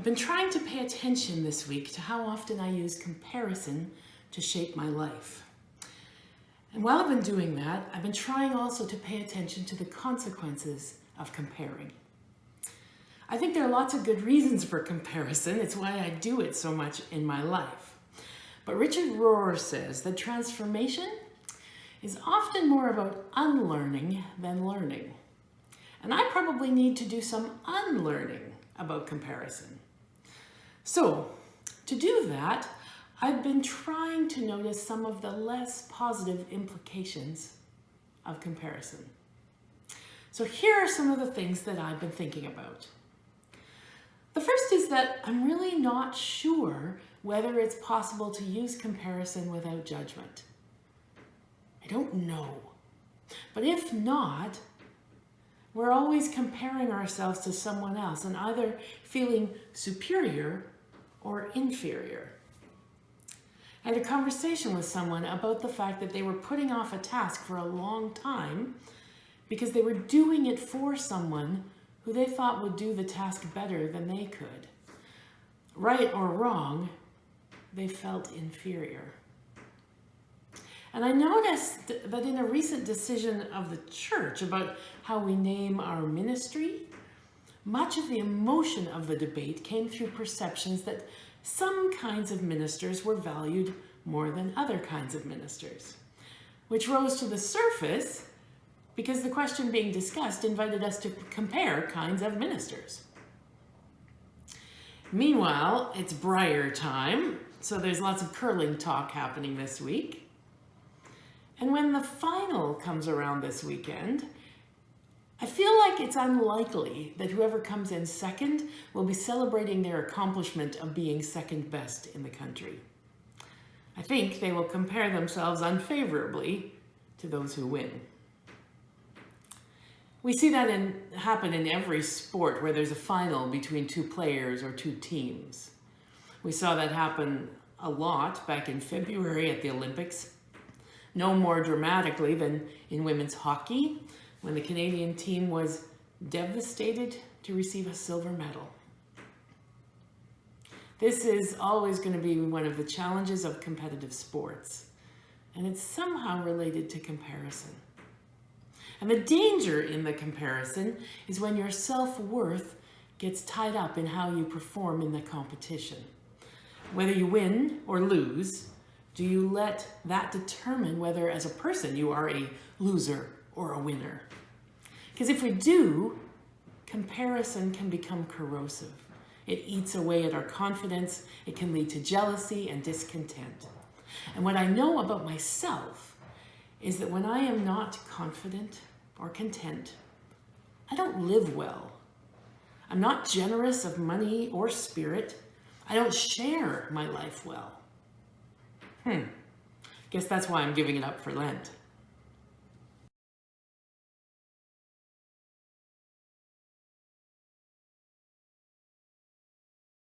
I've been trying to pay attention this week to how often I use comparison to shape my life. And while I've been doing that, I've been trying also to pay attention to the consequences of comparing. I think there are lots of good reasons for comparison. It's why I do it so much in my life. But Richard Rohr says that transformation is often more about unlearning than learning. And I probably need to do some unlearning about comparison. So, to do that, I've been trying to notice some of the less positive implications of comparison. So here are some of the things that I've been thinking about. The first is that I'm really not sure whether it's possible to use comparison without judgment. I don't know. But if not, we're always comparing ourselves to someone else and either feeling superior or inferior. I had a conversation with someone about the fact that they were putting off a task for a long time because they were doing it for someone who they thought would do the task better than they could. Right or wrong, they felt inferior. And I noticed that in a recent decision of the church about how we name our ministry, much of the emotion of the debate came through perceptions that some kinds of ministers were valued more than other kinds of ministers, which rose to the surface because the question being discussed invited us to compare kinds of ministers. Meanwhile, it's Briar time, so there's lots of curling talk happening this week. And when the final comes around this weekend, I feel like it's unlikely that whoever comes in second will be celebrating their accomplishment of being second best in the country. I think they will compare themselves unfavorably to those who win. We see that happen in every sport where there's a final between two players or two teams. We saw that happen a lot back in February at the Olympics. No more dramatically than in women's hockey, when the Canadian team was devastated to receive a silver medal. This is always going to be one of the challenges of competitive sports, and it's somehow related to comparison. And the danger in the comparison is when your self-worth gets tied up in how you perform in the competition. Whether you win or lose, do you let that determine whether as a person you are a loser or a winner? Because if we do, comparison can become corrosive. It eats away at our confidence. It can lead to jealousy and discontent. And what I know about myself is that when I am not confident or content, I don't live well. I'm not generous of money or spirit. I don't share my life well. Guess that's why I'm giving it up for Lent.